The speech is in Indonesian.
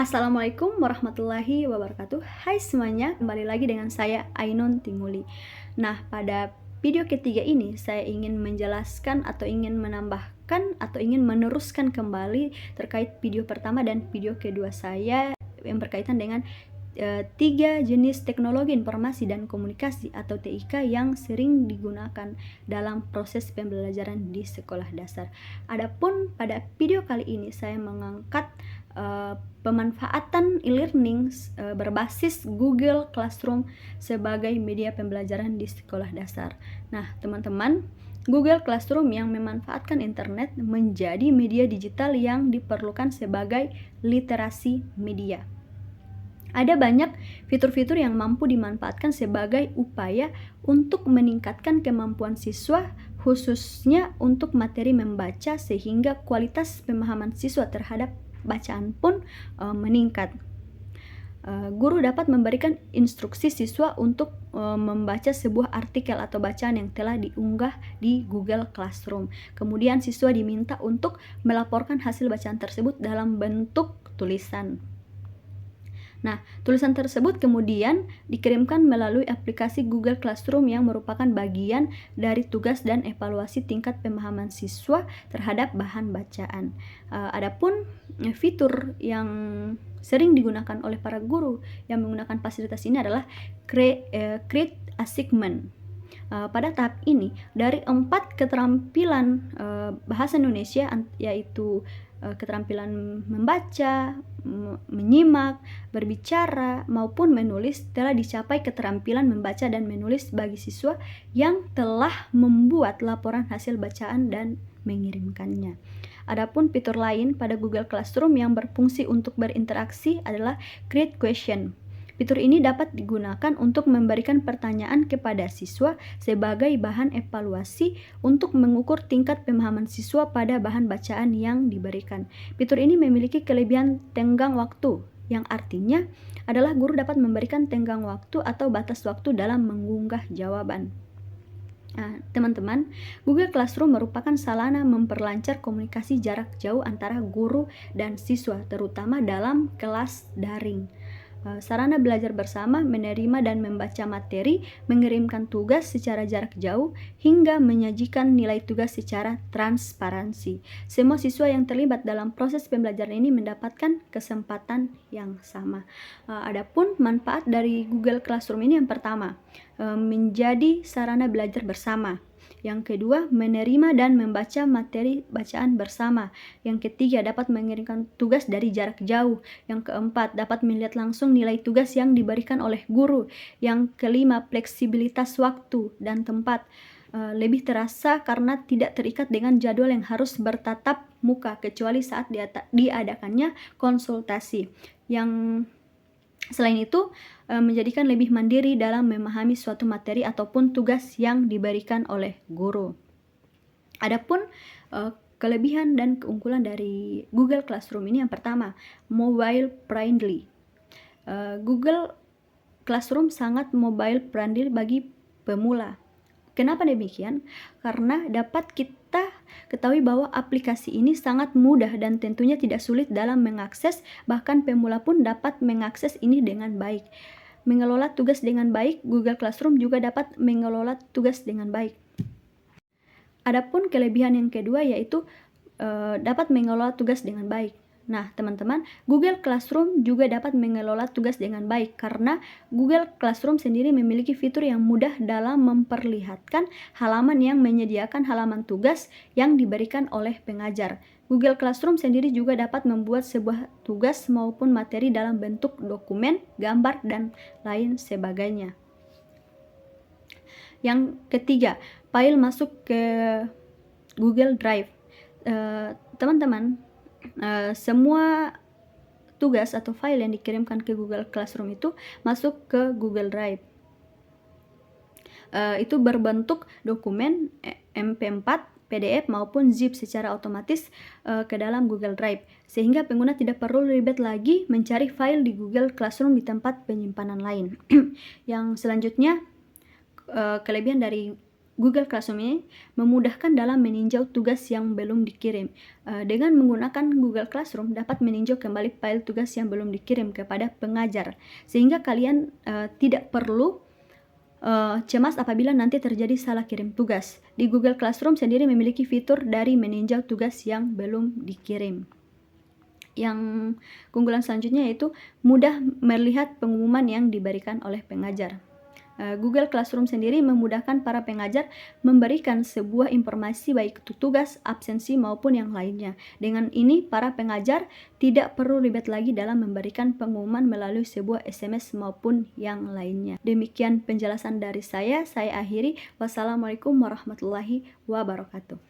Assalamualaikum warahmatullahi wabarakatuh. Hai semuanya, kembali lagi dengan saya Ainun Tinguli. Nah, pada video ketiga ini saya ingin menjelaskan atau ingin menambahkan atau ingin meneruskan kembali terkait video pertama dan video kedua saya yang berkaitan dengan 3 jenis teknologi informasi dan komunikasi atau TIK yang sering digunakan dalam proses pembelajaran di sekolah dasar. Adapun pada video kali ini saya mengangkat pemanfaatan e-learning berbasis Google Classroom sebagai media pembelajaran di sekolah dasar. Nah, teman-teman, Google Classroom yang memanfaatkan internet menjadi media digital yang diperlukan sebagai literasi media. Ada banyak fitur-fitur yang mampu dimanfaatkan sebagai upaya untuk meningkatkan kemampuan siswa, khususnya untuk materi membaca, sehingga kualitas pemahaman siswa terhadap bacaan pun meningkat. Guru dapat memberikan instruksi siswa untuk membaca sebuah artikel atau bacaan yang telah diunggah di Google Classroom. Kemudian siswa diminta untuk melaporkan hasil bacaan tersebut dalam bentuk tulisan. Nah, tulisan tersebut kemudian dikirimkan melalui aplikasi Google Classroom yang merupakan bagian dari tugas dan evaluasi tingkat pemahaman siswa terhadap bahan bacaan. Adapun fitur yang sering digunakan oleh para guru yang menggunakan fasilitas ini adalah Create Assignment. Pada tahap ini, dari 4 keterampilan bahasa Indonesia, yaitu keterampilan membaca, menyimak, berbicara, maupun menulis, telah dicapai keterampilan membaca dan menulis bagi siswa yang telah membuat laporan hasil bacaan dan mengirimkannya. Adapun fitur lain pada Google Classroom yang berfungsi untuk berinteraksi adalah Create Question. Fitur ini dapat digunakan untuk memberikan pertanyaan kepada siswa sebagai bahan evaluasi untuk mengukur tingkat pemahaman siswa pada bahan bacaan yang diberikan. Fitur ini memiliki kelebihan tenggang waktu, yang artinya adalah guru dapat memberikan tenggang waktu atau batas waktu dalam mengunggah jawaban. Nah, teman-teman, Google Classroom merupakan sarana memperlancar komunikasi jarak jauh antara guru dan siswa, terutama dalam kelas daring. Sarana belajar bersama, menerima dan membaca materi, mengirimkan tugas secara jarak jauh, hingga menyajikan nilai tugas secara transparansi. Semua siswa yang terlibat dalam proses pembelajaran ini mendapatkan kesempatan yang sama. Adapun manfaat dari Google Classroom ini, yang pertama, menjadi sarana belajar bersama. Yang kedua, menerima dan membaca materi bacaan bersama. Yang ketiga, dapat mengirimkan tugas dari jarak jauh. Yang keempat, dapat melihat langsung nilai tugas yang diberikan oleh guru. Yang kelima, fleksibilitas waktu dan tempat lebih terasa karena tidak terikat dengan jadwal yang harus bertatap muka, kecuali saat diadakannya konsultasi. Yang selain itu, menjadikan lebih mandiri dalam memahami suatu materi ataupun tugas yang diberikan oleh guru. Adapun kelebihan dan keunggulan dari Google Classroom ini, yang pertama, mobile friendly. Google Classroom sangat mobile friendly bagi pemula. Kenapa demikian? Karena dapat kita ketahui bahwa aplikasi ini sangat mudah dan tentunya tidak sulit dalam mengakses, bahkan pemula pun dapat mengakses ini dengan baik. Mengelola tugas dengan baik, Google Classroom juga dapat mengelola tugas dengan baik. Adapun kelebihan yang kedua yaitu dapat mengelola tugas dengan baik. Nah, teman-teman, Google Classroom juga dapat mengelola tugas dengan baik karena Google Classroom sendiri memiliki fitur yang mudah dalam memperlihatkan halaman yang menyediakan halaman tugas yang diberikan oleh pengajar. Google Classroom sendiri juga dapat membuat sebuah tugas maupun materi dalam bentuk dokumen, gambar, dan lain sebagainya. Yang ketiga, file masuk ke Google Drive. Teman-teman, semua tugas atau file yang dikirimkan ke Google Classroom itu masuk ke Google Drive. Itu berbentuk dokumen MP4, PDF maupun zip secara otomatis ke dalam Google Drive, sehingga pengguna tidak perlu ribet lagi mencari file di Google Classroom di tempat penyimpanan lain. Yang selanjutnya, kelebihan dari Google Classroom ini memudahkan dalam meninjau tugas yang belum dikirim. Dengan menggunakan Google Classroom dapat meninjau kembali file tugas yang belum dikirim kepada pengajar, sehingga kalian tidak perlu cemas apabila nanti terjadi salah kirim tugas. Di Google Classroom sendiri memiliki fitur dari meninjau tugas yang belum dikirim. Yang keunggulan selanjutnya yaitu mudah melihat pengumuman yang diberikan oleh pengajar. Google Classroom sendiri memudahkan para pengajar memberikan sebuah informasi baik itu tugas, absensi maupun yang lainnya. Dengan ini para pengajar tidak perlu ribet lagi dalam memberikan pengumuman melalui sebuah SMS maupun yang lainnya. Demikian penjelasan dari saya akhiri. Wassalamualaikum warahmatullahi wabarakatuh.